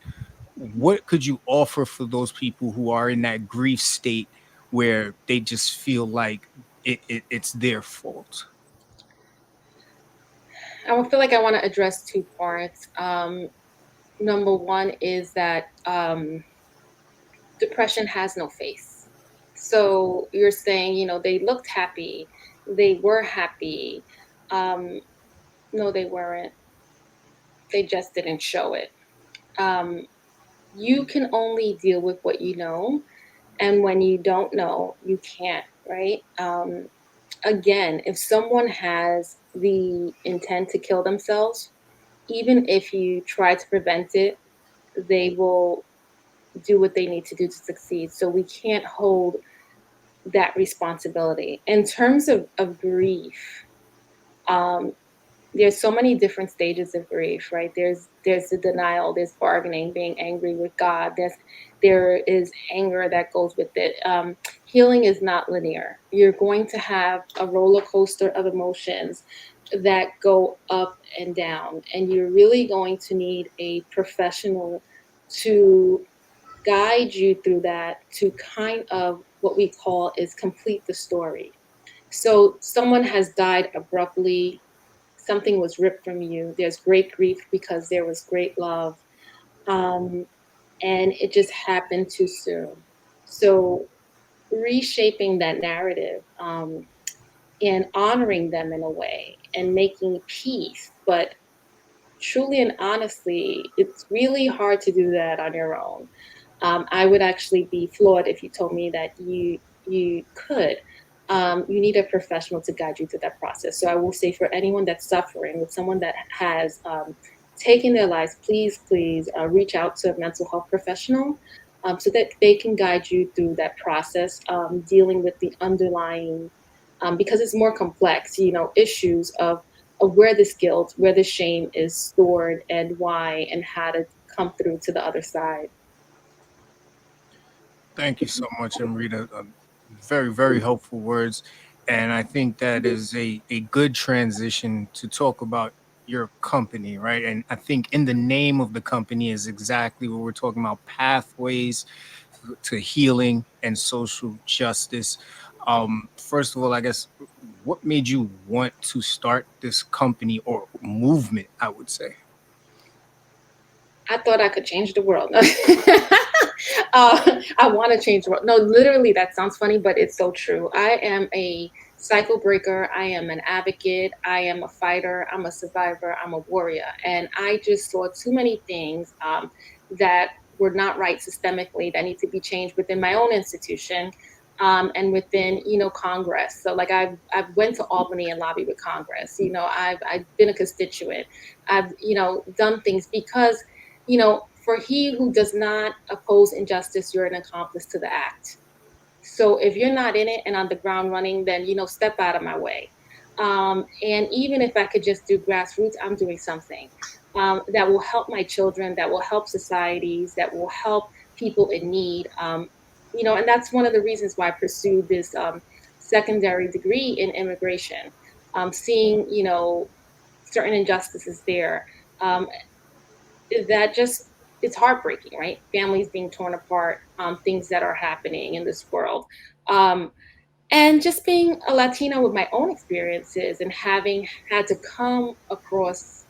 What could you offer for those people who are in that grief state where they just feel like it's their fault? I feel like I want to address two parts. Number one is that depression has no face. So you're saying, they looked happy, they were happy. Um, no, they weren't. They just didn't show it. Um, you can only deal with what you know, and when you don't know, you can't. Right? Again, if someone has the intent to kill themselves, even if you try to prevent it, they will do what they need to do to succeed. So we can't hold that responsibility. In terms of grief, Um, there's so many different stages of grief, right? There's the denial, there's bargaining, being angry with God. There is anger that goes with it. Healing is not linear. You're going to have a roller coaster of emotions that go up and down, and you're really going to need a professional to guide you through that, to kind of what we call is complete the story. So someone has died abruptly, something was ripped from you. There's great grief because there was great love. Um, and it just happened too soon. So reshaping that narrative, and honoring them in a way and making peace. But truly and honestly, it's really hard to do that on your own. I would actually be floored if you told me that you could. You need a professional to guide you through that process. So I will say for anyone that's suffering with someone that has taken their lives, please, please reach out to a mental health professional so that they can guide you through that process, dealing with the underlying, because it's more complex, issues of where this guilt, where the shame is stored, and why, and how to come through to the other side. Thank you so much, Amrita. Very, very helpful words. And I think that is a good transition to talk about your company, right? And I think in the name of the company is exactly what we're talking about, pathways to healing and social justice. First of all, I guess, what made you want to start this company or movement, I would say? I thought I could change the world. I want to change the world. No, literally, that sounds funny, but it's so true. I am a cycle breaker. I am an advocate. I am a fighter. I'm a survivor. I'm a warrior. And I just saw too many things that were not right systemically that need to be changed within my own institution. And within, Congress. So like I've went to Albany and lobbied with Congress. I've been a constituent. I've, done things because for he who does not oppose injustice, you're an accomplice to the act. So if you're not in it and on the ground running, then step out of my way. And even if I could just do grassroots, I'm doing something that will help my children, that will help societies, that will help people in need. And that's one of the reasons why I pursued this secondary degree in immigration. Seeing certain injustices there. Um, that just it's heartbreaking, right? Families being torn apart, things that are happening in this world. Um, and just being a Latina with my own experiences and having had to come across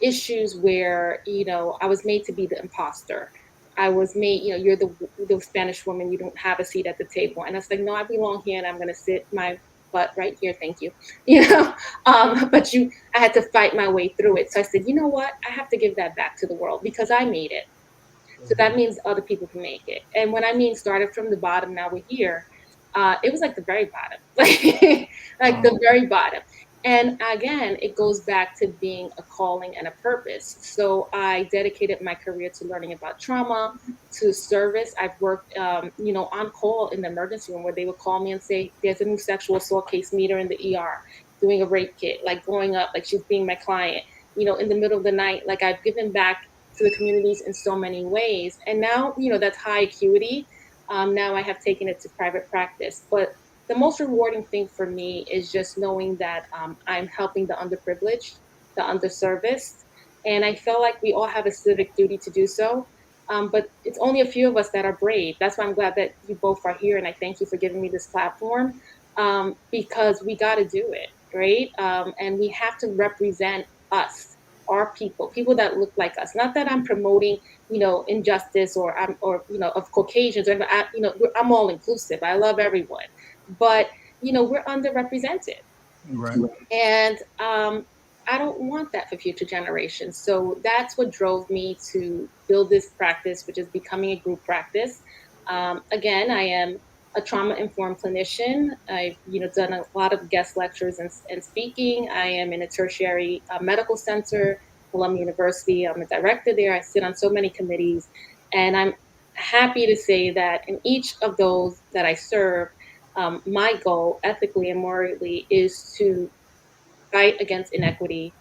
issues where I was made to be the imposter. I was made, you're the Spanish woman, you don't have a seat at the table, and I was like, no, I belong here, and I'm going to sit my butt right here, thank you, you know. But I had to fight my way through it. So I said, you know what, I have to give that back to the world because I made it. So that means other people can make it. And when I mean started from the bottom, now we're here. It was like the very bottom, like Um, the very bottom. And again, it goes back to being a calling and a purpose. So I dedicated my career to learning about trauma, to service. I've worked, on call in the emergency room where they would call me and say, "There's a new sexual assault case, meet her in the ER." Doing a rape kit, like going up, like she's being my client. In the middle of the night, like I've given back to the communities in so many ways. And now, that's high acuity. Now I have taken it to private practice. But the most rewarding thing for me is just knowing that I'm helping the underprivileged, the underserviced. And I feel like we all have a civic duty to do so. But it's only a few of us that are brave. That's why I'm glad that you both are here. And I thank you for giving me this platform because we got to do it, right? And we have to represent us, our people that look like us. Not that I'm promoting, injustice or of Caucasians. Or I'm all inclusive. I love everyone, but we're underrepresented, right. and I don't want that for future generations. So that's what drove me to build this practice, which is becoming a group practice. Again, I am a trauma informed clinician. I've done a lot of guest lectures and speaking. I am in a tertiary medical center, Columbia University. I'm a director there. I sit on so many committees, and I'm happy to say that in each of those that I serve, my goal, ethically and morally, is to fight against inequity,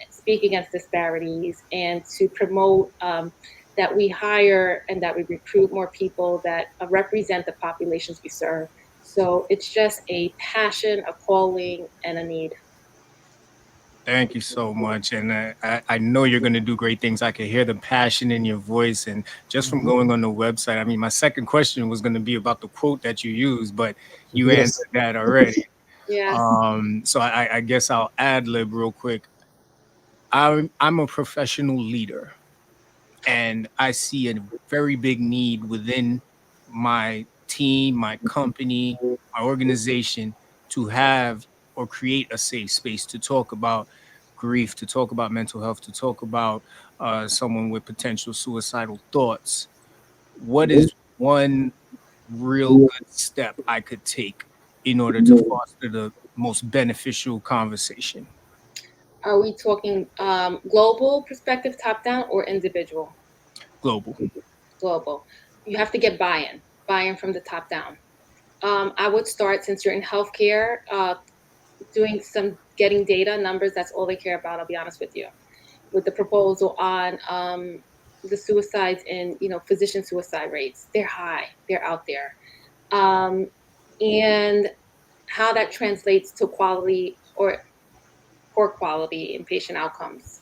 speak against disparities, and to promote that we hire and that we recruit more people that represent the populations we serve. So it's just a passion, a calling, and a need. Thank you so much. And I know you're going to do great things. I can hear the passion in your voice. And just from Mhm. going on the website, I mean, my second question was going to be about the quote that you used, but you Yes. answered that already. Yes. So I guess I'll ad lib real quick. I'm a professional leader, and I see a very big need within my team, my company, my organization to have or create a safe space to talk about grief, to talk about mental health, to talk about someone with potential suicidal thoughts. What is one real good step I could take in order to foster the most beneficial conversation? Are we talking global perspective, top down, or individual? Global. Global. You have to get buy in from the top down. I would start, since you're in healthcare, doing some getting data numbers. That's all they care about. I'll be honest with you. With the proposal on the suicides and physician suicide rates, they're high. They're out there, and how that translates to quality or poor quality in patient outcomes.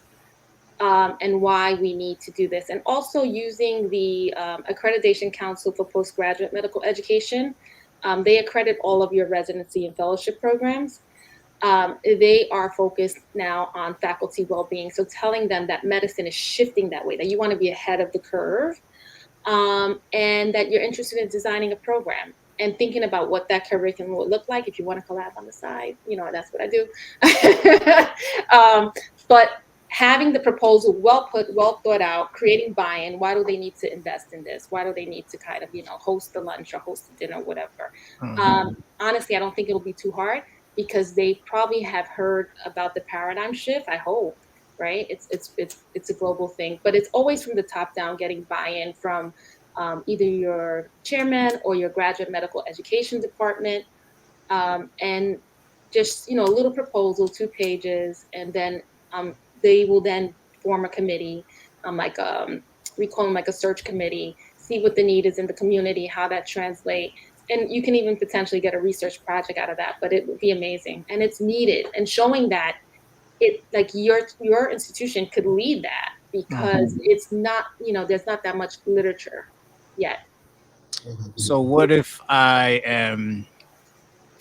And why we need to do this, and also using the Accreditation Council for Postgraduate Medical Education. They accredit all of your residency and fellowship programs. They are focused now on faculty well-being, so telling them that medicine is shifting that way, that you want to be ahead of the curve, and that you're interested in designing a program and thinking about what that curriculum would look like. If you want to collab on the side, that's what I do. But having the proposal well put, well thought out, creating buy-in. Why do they need to invest in this? Why do they need to kind of host the lunch or host the dinner, whatever? Mhm. Honestly, I don't think it'll be too hard, because they probably have heard about the paradigm shift. I hope, right? It's a global thing, but it's always from the top down, getting buy-in from either your chairman or your graduate medical education department, and just a little proposal, 2 pages, and then they will then form a committee, like we call them like a search committee, see what the need is in the community, how that translate, and you can even potentially get a research project out of that. But it would be amazing, and it's needed, and showing that it, like, your institution could lead that, because Mhm. it's not, there's not that much literature yet. So what if I am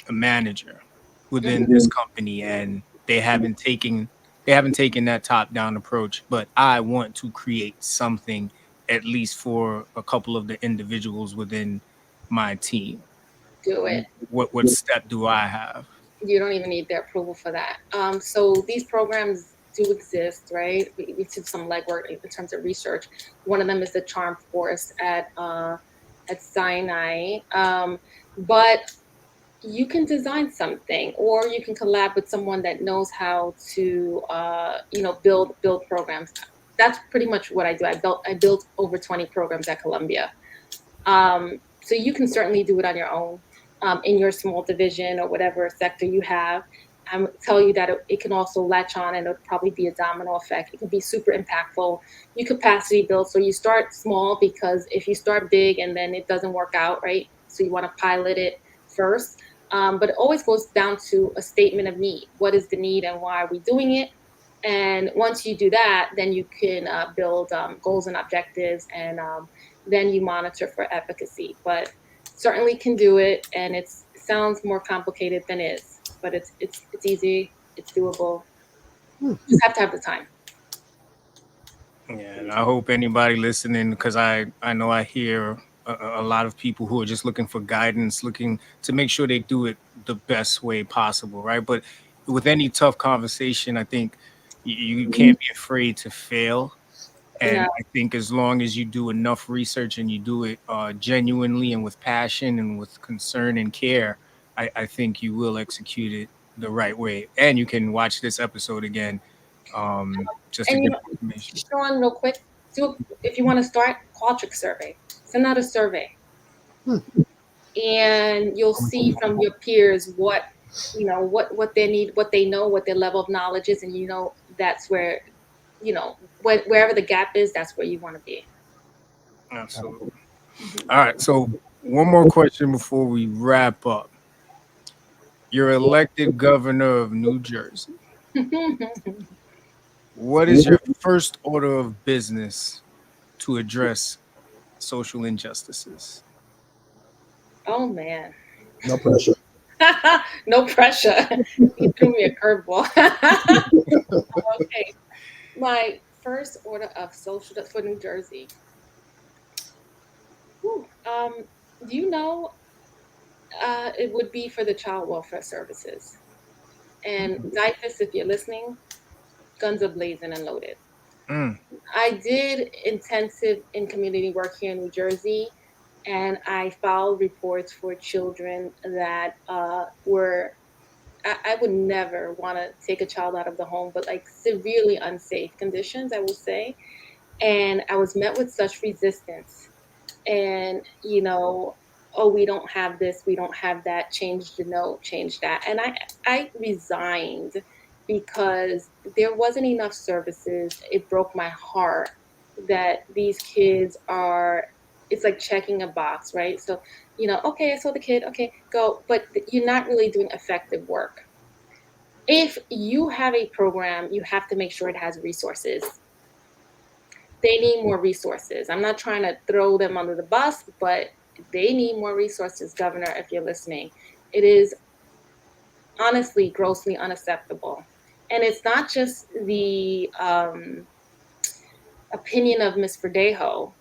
a manager within this company and they haven't taken that top down approach, but I want to create something at least for a couple of the individuals within my team? Do it. What step do I have? You don't even need their approval for that. So these programs do exist, right? We did some legwork in terms of research. One of them is the Charm Force at Sinai. But you can design something, or you can collab with someone that knows how to build programs. That's pretty much what I do. I built over 20 programs at Columbia. So you can certainly do it on your own, in your small division or whatever sector you have. Tell you that it can also latch on, and it'll probably be a domino effect. It can be super impactful. You capacity build. So you start small, because if you start big and then it doesn't work out, right? So you want to pilot it first. But it always goes down to a statement of need. What is the need and why are we doing it? And once you do that, then you can build goals and objectives, and then you monitor for efficacy. But certainly can do it, and it sounds more complicated than it is, but it's easy, it's doable. Just have to have the time. Yeah, and I hope anybody listening, because I know I hear a lot of people who are just looking for guidance, looking to make sure they do it the best way possible, right? But with any tough conversation, I think you can't be afraid to fail. No, And I think as long as you do enough research and you do it genuinely and with passion and with concern and care, I think you will execute it the right way. And you can watch this episode again, just to and get information. Sean, real quick, if you want to start, Qualtrics survey. Send out a survey, Hmm. and you'll see from your peers what what they need, what they know, what their level of knowledge is, and that's where, wherever the gap is, that's where you want to be. Absolutely. Mhm. All right. So one more question before we wrap up. You're elected governor of New Jersey. What is your first order of business to address social injustices? Oh man. No pressure. No pressure. You threw me a curveball. Okay. My first order of social for New Jersey. Whew, do you know, it would be for the child welfare services. And DIFUS, if you're listening, guns are blazing and loaded. Mm, I did intensive in community work here in New Jersey, and I filed reports for children that were. I would never want to take a child out of the home, but like severely unsafe conditions, I will say. And I was met with such resistance. And, oh, we don't have this, we don't have that, change the note, change that. And I resigned because there wasn't enough services. It broke my heart that these kids are, it's like checking a box, right? So, okay, I saw the kid, okay, go, but you're not really doing effective work. If you have a program, you have to make sure it has resources. They need more resources. I'm not trying to throw them under the bus, but they need more resources, Governor, if you're listening. It is honestly grossly unacceptable. And it's not just the opinion of Ms. Verdejo,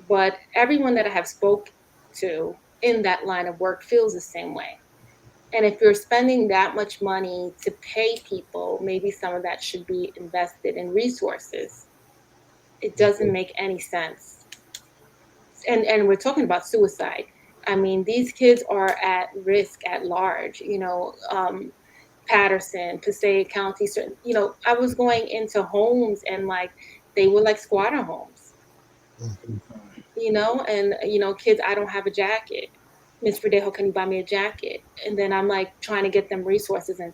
but everyone that I have spoke to in that line of work feels the same way. And if you're spending that much money to pay people, maybe some of that should be invested in resources. It doesn't make any sense. And we're talking about suicide. I mean, these kids are at risk at large. Patterson, Passaic County. I was going into homes and like they were like squatter homes. And kids, I don't have a jacket. Miss Verdejo, can you buy me a jacket? And then I'm like trying to get them resources, and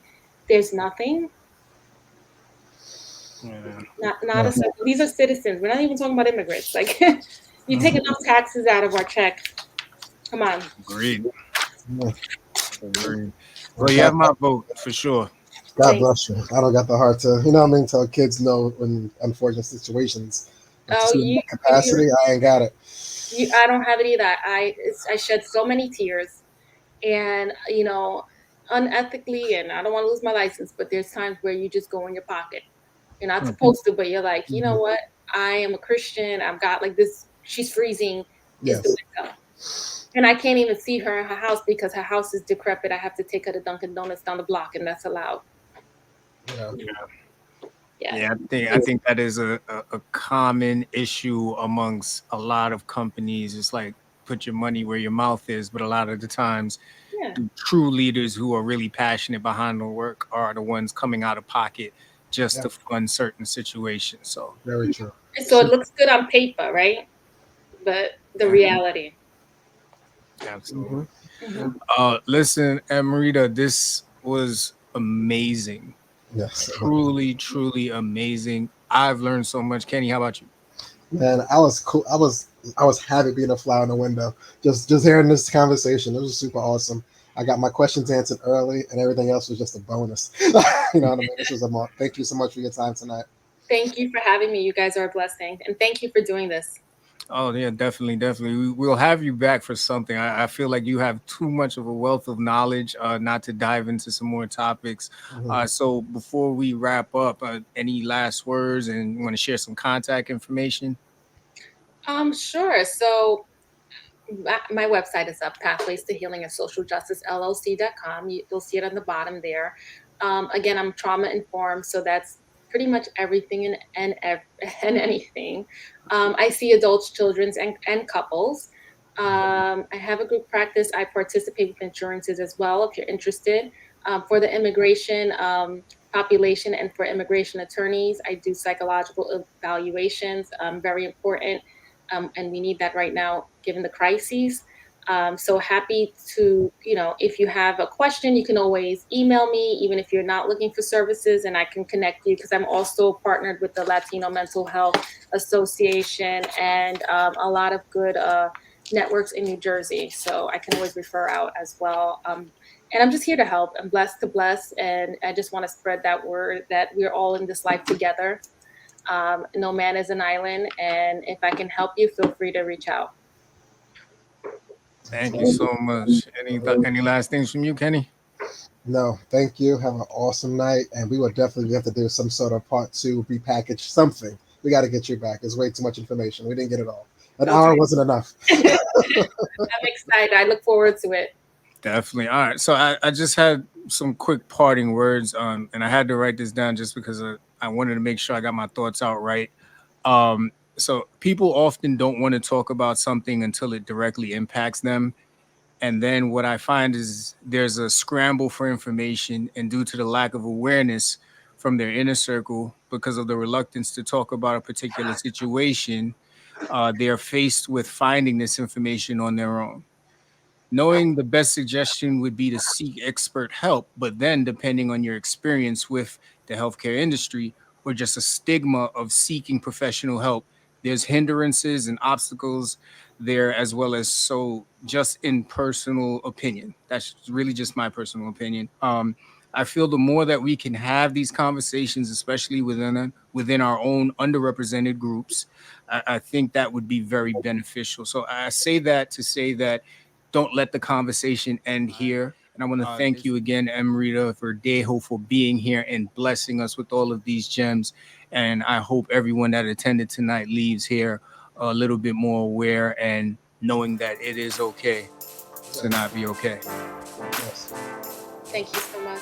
there's nothing. yeah. Not a these are citizens. We're not even talking about immigrants. Like you take enough taxes out of our check. Come on. Agreed. Yeah. Agreed. Well, Well, you have my vote for sure. God Thank bless you. I don't got the heart to, what I mean, tell kids no in unfortunate situations. But to Oh, see in that capacity, I ain't got it. I don't have it either. I shed so many tears, and unethically, and I don't want to lose my license, but there's times where you just go in your pocket. You're not Mm. supposed to, but you're like, you know Mhm. what? I am a Christian. I've got like this. She's freezing. It's Yes. the winter. And I can't even see her in her house because her house is decrepit. I have to take her to Dunkin' Donuts down the block, and that's allowed. Yeah. Yeah. Yeah, I think that is a common issue amongst a lot of companies. It's like put your money where your mouth is, but a lot of the times Yeah. the true leaders who are really passionate behind the work are the ones coming out of pocket just Yeah. to fund certain situations. So Very true. So it looks good on paper, right? But the yeah, reality. absolutely. Hmm. Mhm. Listen, Emerita, this was amazing. Yes. Truly, truly amazing. I've learned so much. Kenny, how about you? Man, I was cool. I was happy being a fly in the window. Just hearing this conversation, it was super awesome. I got my questions answered early, and everything else was just a bonus. You know what I mean? This was thank you so much for your time tonight. Thank you for having me. You guys are a blessing. And thank you for doing this. Oh yeah, definitely, definitely. We'll have you back for something. I feel like you have too much of a wealth of knowledge, not to dive into some more topics. Mhm. So before we wrap up, any last words, and you want to share some contact information? Sure. So my website is up, pathways to healing and social justice llc.com. You'll see it on the bottom there. Again, I'm trauma informed, so that's pretty much everything and anything. I see adults, children's, and couples. I have a group practice. I participate with insurances as well if you're interested. For the immigration population and for immigration attorneys, I do psychological evaluations, very important, and we need that right now given the crises. So happy to, if you have a question, you can always email me, even if you're not looking for services, and I can connect you because I'm also partnered with the Latino Mental Health Association and a lot of good networks in New Jersey. So I can always refer out as well. And I'm just here to help. I'm blessed to bless. And I just want to spread that word that we're all in this life together. No man is an island. And if I can help you, feel free to reach out. Thank you so much. Any last things from you, Kenny? No, thank you. Have an awesome night. And we will definitely have to do some sort of part 2, repackage something. We got to get you back. It's way too much information. We didn't get it all. An hour wasn't enough. I'm excited. I look forward to it. Definitely. All right. So I just had some quick parting words, and I had to write this down just because I wanted to make sure I got my thoughts out right. So people often don't want to talk about something until it directly impacts them. And then what I find is there's a scramble for information, and due to the lack of awareness from their inner circle, because of the reluctance to talk about a particular situation, they are faced with finding this information on their own. Knowing the best suggestion would be to seek expert help, but then depending on your experience with the healthcare industry or just a stigma of seeking professional help, there's hindrances and obstacles there as well. As so just in personal opinion, that's really just my personal opinion. I feel the more that we can have these conversations, especially within our own underrepresented groups, I think that would be very beneficial. So I say that to say that don't let the conversation end here. And I want to thank you again, Emerita, for Deho, for being here and blessing us with all of these gems. And I hope everyone that attended tonight leaves here a little bit more aware and knowing that it is okay to not be okay. Yes. Thank you so much.